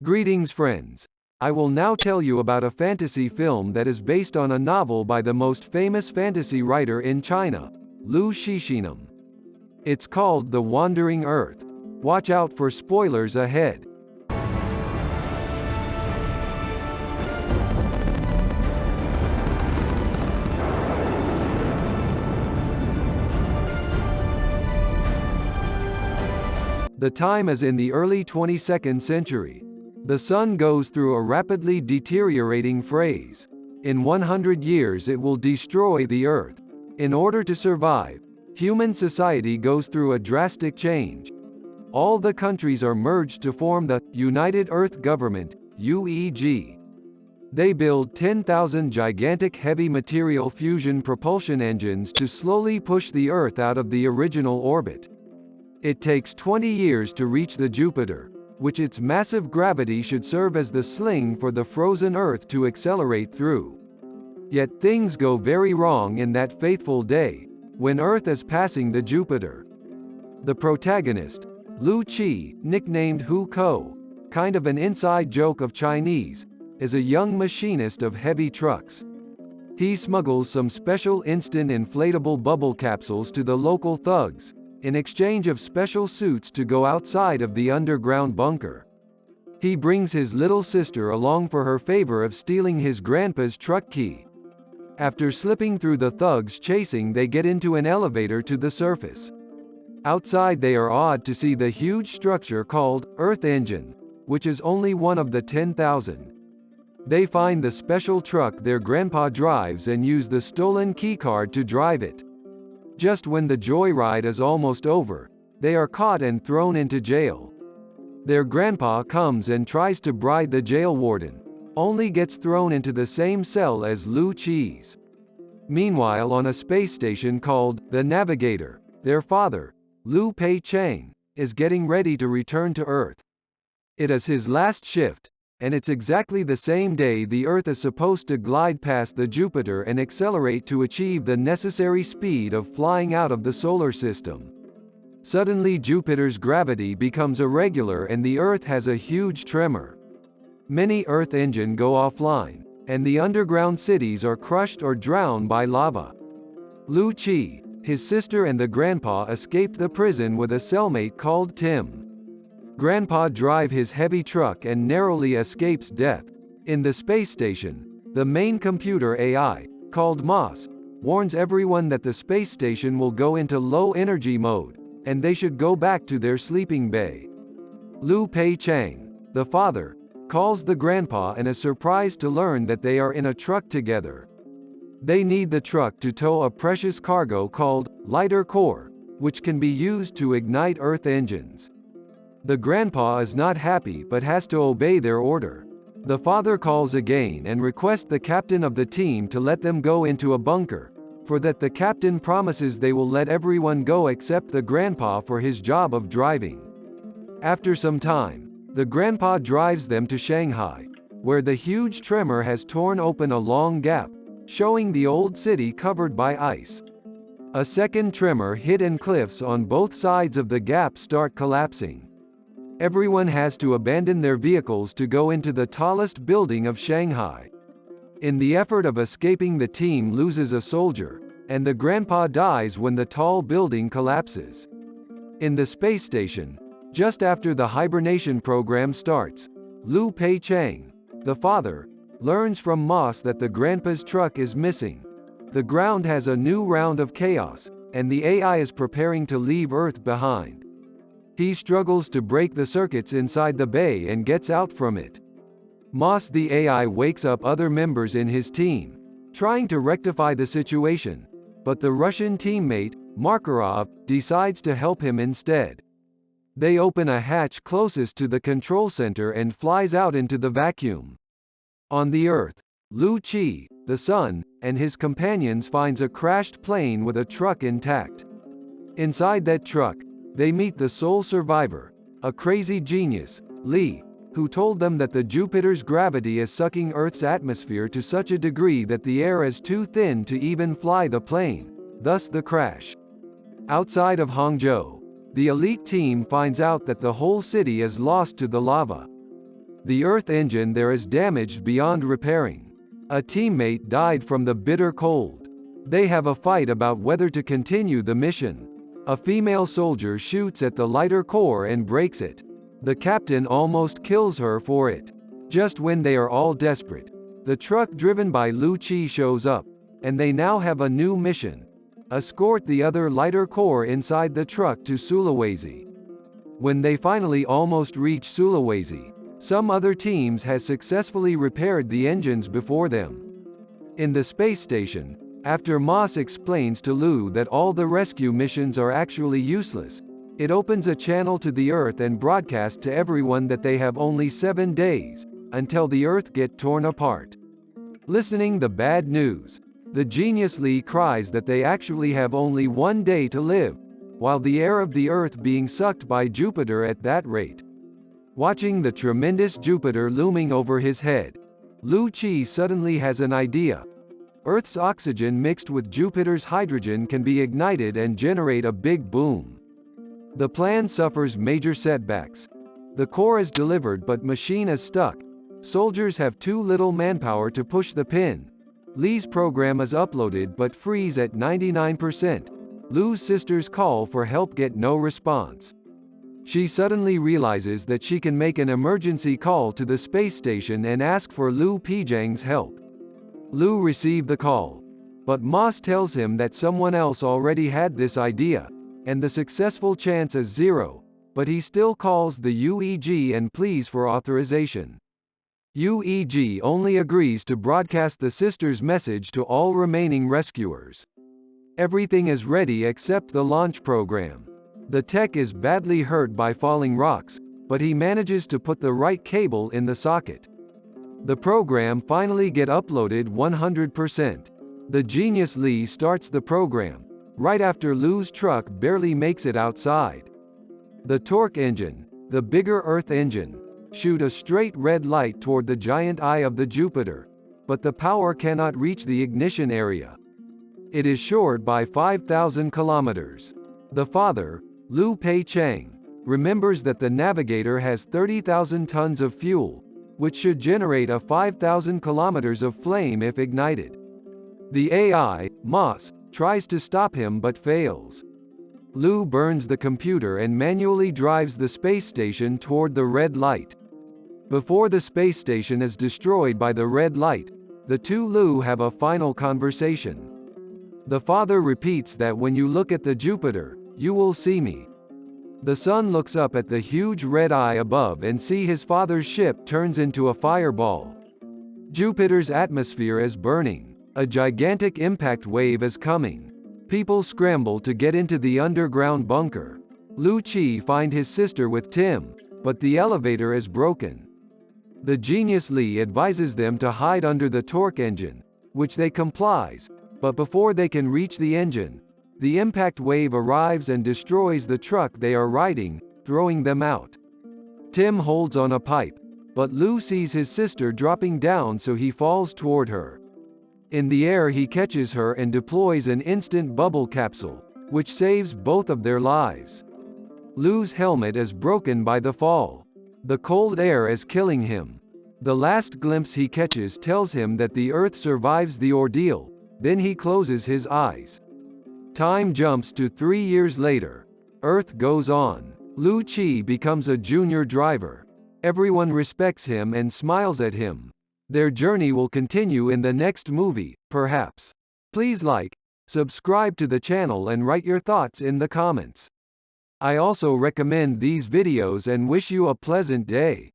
Greetings friends. I will now tell you about a fantasy film that is based on a novel by the most famous fantasy writer in China, Liu Cixin. It's called The Wandering Earth. Watch out for spoilers ahead. The time is in the early 22nd century. The sun goes through a rapidly deteriorating phase. In 100 years it will destroy the Earth. In order to survive, human society goes through a drastic change. All the countries are merged to form the United Earth Government, UEG. They build 10,000 gigantic heavy material fusion propulsion engines to slowly push the Earth out of the original orbit. It takes 20 years to reach the Jupiter, which its massive gravity should serve as the sling for the frozen Earth to accelerate through. Yet things go very wrong in that fateful day, when Earth is passing the Jupiter. The protagonist, Liu Qi, nicknamed Hu Ko, kind of an inside joke of Chinese, is a young machinist of heavy trucks. He smuggles some special instant inflatable bubble capsules to the local thugs, in exchange of special suits to go outside of the underground bunker. He brings his little sister along for her favor of stealing his grandpa's truck key. After slipping through the thugs chasing, they get into an elevator to the surface. Outside they are awed to see the huge structure called Earth Engine, which is only one of the 10,000. They find the special truck their grandpa drives and use the stolen keycard to drive it. Just when the joyride is almost over, they are caught and thrown into jail. Their grandpa comes and tries to bribe the jail warden, only gets thrown into the same cell as Liu Qi's. Meanwhile, on a space station called the Navigator, their father, Liu Peicheng, is getting ready to return to Earth. It is his last shift, and it's exactly the same day the Earth is supposed to glide past the Jupiter and accelerate to achieve the necessary speed of flying out of the solar system. Suddenly Jupiter's gravity becomes irregular and the Earth has a huge tremor. Many Earth engines go offline, and the underground cities are crushed or drowned by lava. Liu Qi, his sister and the grandpa escaped the prison with a cellmate called Tim. Grandpa drives his heavy truck and narrowly escapes death. In the space station, the main computer AI, called MOS, warns everyone that the space station will go into low-energy mode, and they should go back to their sleeping bay. Liu Peicheng, the father, calls the grandpa and is surprised to learn that they are in a truck together. They need the truck to tow a precious cargo called lighter core, which can be used to ignite Earth engines. The grandpa is not happy but has to obey their order. The father calls again and requests the captain of the team to let them go into a bunker, for that the captain promises they will let everyone go except the grandpa for his job of driving. After some time, the grandpa drives them to Shanghai, where the huge tremor has torn open a long gap, showing the old city covered by ice. A second tremor hit and cliffs on both sides of the gap start collapsing. Everyone has to abandon their vehicles to go into the tallest building of Shanghai. In the effort of escaping, the team loses a soldier, and the grandpa dies when the tall building collapses. In the space station, just after the hibernation program starts, Liu Peicheng, the father, learns from MOS that the grandpa's truck is missing. The ground has a new round of chaos, and the AI is preparing to leave Earth behind. He struggles to break the circuits inside the bay and gets out from it. MOS the AI wakes up other members in his team, trying to rectify the situation, but the Russian teammate, Makarov, decides to help him instead. They open a hatch closest to the control center and flies out into the vacuum. On the Earth, Liu Qi, the son, and his companions finds a crashed plane with a truck intact. Inside that truck, they meet the sole survivor, a crazy genius, Li, who told them that the Jupiter's gravity is sucking Earth's atmosphere to such a degree that the air is too thin to even fly the plane, thus the crash. Outside of Hangzhou, the elite team finds out that the whole city is lost to the lava. The Earth engine there is damaged beyond repairing. A teammate died from the bitter cold. They have a fight about whether to continue the mission. A female soldier shoots at the lighter core and breaks it. The captain almost kills her for it. Just when they are all desperate, the truck driven by Lu Chi shows up, and they now have a new mission: escort the other lighter core inside the truck to Sulawesi. When they finally almost reach Sulawesi, some other teams has successfully repaired the engines before them. In the space station, after Moss explains to Lu that all the rescue missions are actually useless, it opens a channel to the Earth and broadcasts to everyone that they have only 7 days, until the Earth get torn apart. Listening the bad news, the genius Lee cries that they actually have only 1 day to live, while the air of the Earth being sucked by Jupiter at that rate. Watching the tremendous Jupiter looming over his head, Lu Chi suddenly has an idea. Earth's oxygen mixed with Jupiter's hydrogen can be ignited and generate a big boom. The plan suffers major setbacks. The core is delivered but machine is stuck. Soldiers have too little manpower to push the pin. Lee's program is uploaded but freeze at 99%. Lu's sisters call for help, get no response. She suddenly realizes that she can make an emergency call to the space station and ask for Lu Pijang's help. Lu received the call, but Moss tells him that someone else already had this idea, and the successful chance is 0, but he still calls the UEG and pleads for authorization. UEG only agrees to broadcast the sisters' message to all remaining rescuers. Everything is ready except the launch program. The tech is badly hurt by falling rocks, but he manages to put the right cable in the socket. The program finally get uploaded 100%. The genius Lee starts the program, right after Lu's truck barely makes it outside. The torque engine, the bigger Earth engine, shoot a straight red light toward the giant eye of the Jupiter, but the power cannot reach the ignition area. It is shored by 5,000 kilometers. The father, Lu Pei Chang, remembers that the navigator has 30,000 tons of fuel, which should generate a 5,000 kilometers of flame if ignited. The AI, Moss, tries to stop him but fails. Lu burns the computer and manually drives the space station toward the red light. Before the space station is destroyed by the red light, the two Lu have a final conversation. The father repeats that when you look at the Jupiter, you will see me. The son looks up at the huge red eye above and see his father's ship turns into a fireball. Jupiter's atmosphere is burning. A gigantic impact wave is coming. People scramble to get into the underground bunker. Lu Chi finds his sister with Tim, but the elevator is broken. The genius Lee advises them to hide under the torque engine, which they complies, but before they can reach the engine, the impact wave arrives and destroys the truck they are riding, throwing them out. Tim holds on a pipe, but Lu sees his sister dropping down, so he falls toward her. In the air he catches her and deploys an instant bubble capsule, which saves both of their lives. Lu's helmet is broken by the fall. The cold air is killing him. The last glimpse he catches tells him that the Earth survives the ordeal, then he closes his eyes. Time jumps to 3 years later. Earth goes on. Lu Chi becomes a junior driver. Everyone respects him and smiles at him. Their journey will continue in the next movie, perhaps. Please like, subscribe to the channel and write your thoughts in the comments. I also recommend these videos and wish you a pleasant day.